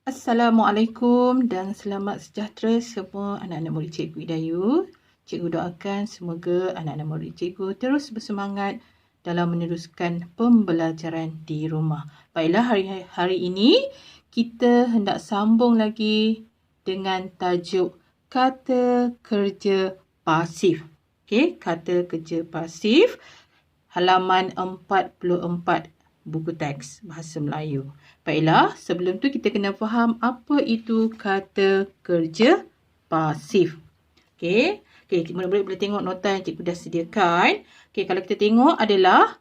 Assalamualaikum dan selamat sejahtera semua anak-anak murid Cikgu Idayu. Cikgu doakan semoga anak-anak murid Cikgu terus bersemangat dalam meneruskan pembelajaran di rumah. Baiklah, hari ini kita hendak sambung lagi dengan tajuk kata kerja pasif. Okey, kata kerja pasif, halaman 44 buku teks Bahasa Melayu. Baiklah, sebelum tu kita kena faham apa itu kata kerja pasif. Okey, murid-murid boleh tengok nota yang cikgu dah sediakan. Okey, kalau kita tengok adalah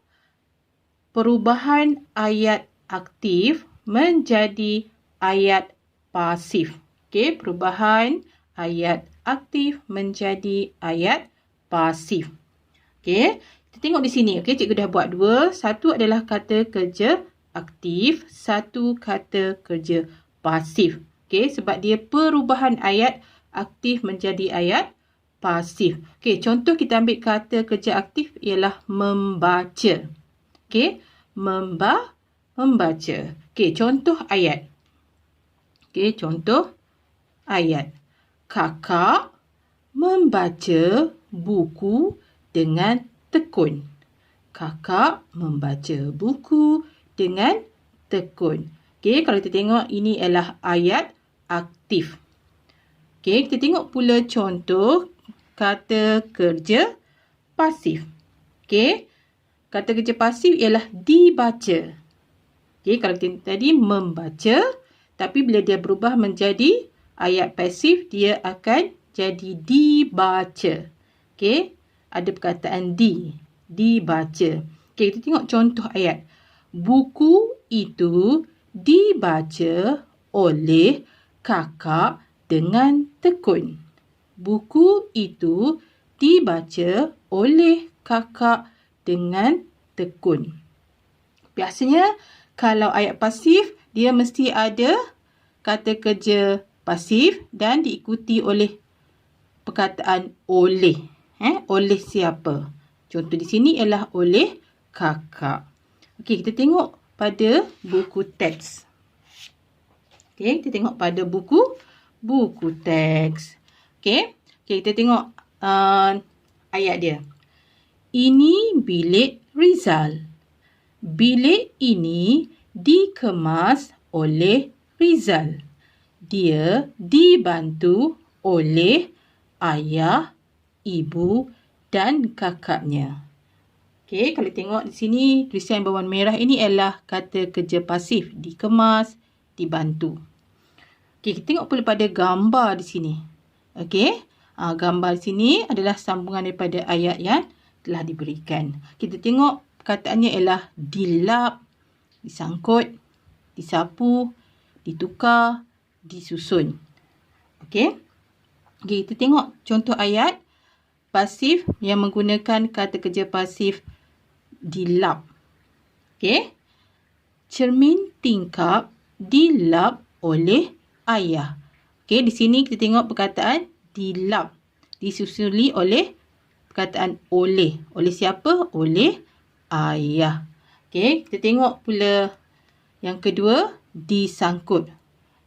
perubahan ayat aktif menjadi ayat pasif. Okey, perubahan ayat aktif menjadi ayat pasif. Okey, kita tengok di sini. Okey, cikgu dah buat dua. Satu adalah kata kerja aktif, satu kata kerja pasif. Okey, sebab dia perubahan ayat aktif menjadi ayat pasif. Okey, contoh kita ambil kata kerja aktif ialah membaca. Okey, membaca. Okey, contoh ayat. Okey, contoh ayat. Kakak membaca buku dengan tekun. Kakak membaca buku dengan tekun. Okey, kalau kita tengok ini adalah ayat aktif. Okey, kita tengok pula contoh kata kerja pasif. Okey, kata kerja pasif ialah dibaca. Okey, kalau kita tadi membaca, tapi bila dia berubah menjadi ayat pasif, dia akan jadi dibaca. Okey, ada perkataan dibaca. Okey, kita tengok contoh ayat. Buku itu dibaca oleh kakak dengan tekun. Buku itu dibaca oleh kakak dengan tekun. Biasanya kalau ayat pasif, dia mesti ada kata kerja pasif dan diikuti oleh perkataan oleh. Oleh siapa? Contoh di sini ialah oleh kakak. Okey, kita tengok pada buku teks. Okey, kita tengok pada buku teks. Okey, kita tengok ayat dia. Ini bilik Rizal. Bilik ini dikemas oleh Rizal. Dia dibantu oleh ayah, ibu dan kakaknya. Okey, kalau tengok di sini tulisan berwarna merah ini adalah kata kerja pasif, dikemas, dibantu. Okey, kita tengok pula pada gambar di sini. Okey, gambar di sini adalah sambungan daripada ayat yang telah diberikan. Kita tengok perkataannya ialah dilap, disangkut, disapu, ditukar, disusun. Okey. Okey, kita tengok contoh ayat pasif yang menggunakan kata kerja pasif dilap. Okey. Cermin tingkap dilap oleh ayah. Okey, di sini kita tengok perkataan dilap disusuli oleh perkataan oleh. Oleh siapa? Oleh ayah. Okey, kita tengok pula yang kedua, disangkut.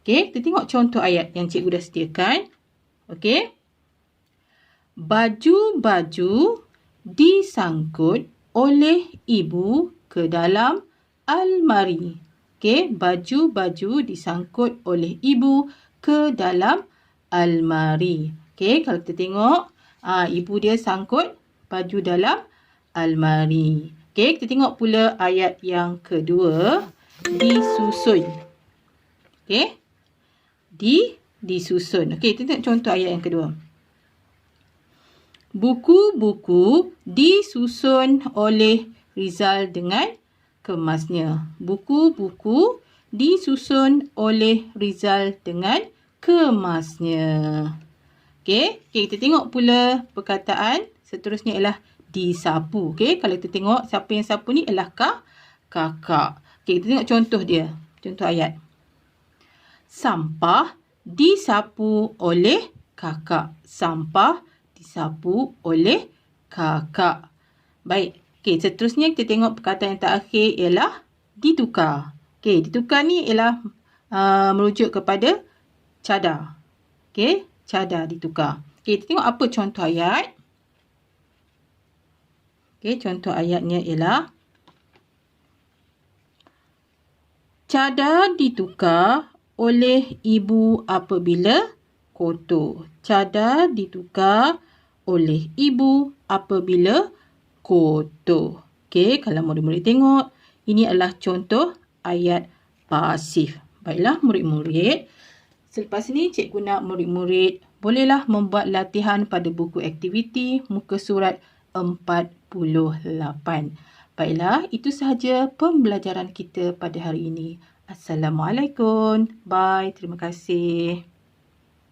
Okey, kita tengok contoh ayat yang cikgu dah sediakan. Okey. Baju-baju disangkut oleh ibu ke dalam almari. Okey, baju-baju disangkut oleh ibu ke dalam almari. Okey, kalau kita tengok, ibu dia sangkut baju dalam almari. Okey, kita tengok pula ayat yang kedua, disusun. Okey, disusun. Okey, kita tengok contoh ayat yang kedua. Buku-buku disusun oleh Rizal dengan kemasnya. Buku-buku disusun oleh Rizal dengan kemasnya. Okey, kita tengok pula perkataan seterusnya ialah disapu. Okey, kalau kita tengok siapa yang sapu ni ialah kakak. Okey, kita tengok contoh dia. Contoh ayat. Sampah disapu oleh kakak. Sampah disapu oleh kakak. Baik. Okey, seterusnya kita tengok perkataan yang terakhir ialah ditukar. Okey, ditukar ni ialah merujuk kepada cadar. Okey, cadar ditukar. Okey, kita tengok apa contoh ayat. Okey, contoh ayatnya ialah cadar ditukar oleh ibu apabila kotor. Cadar ditukar oleh ibu apabila kotor. Okey, kalau murid-murid tengok, ini adalah contoh ayat pasif. Baiklah murid-murid, selepas ni cikgu nak murid-murid bolehlah membuat latihan pada buku aktiviti muka surat 48. Baiklah, itu sahaja pembelajaran kita pada hari ini. Assalamualaikum. Bye. Terima kasih.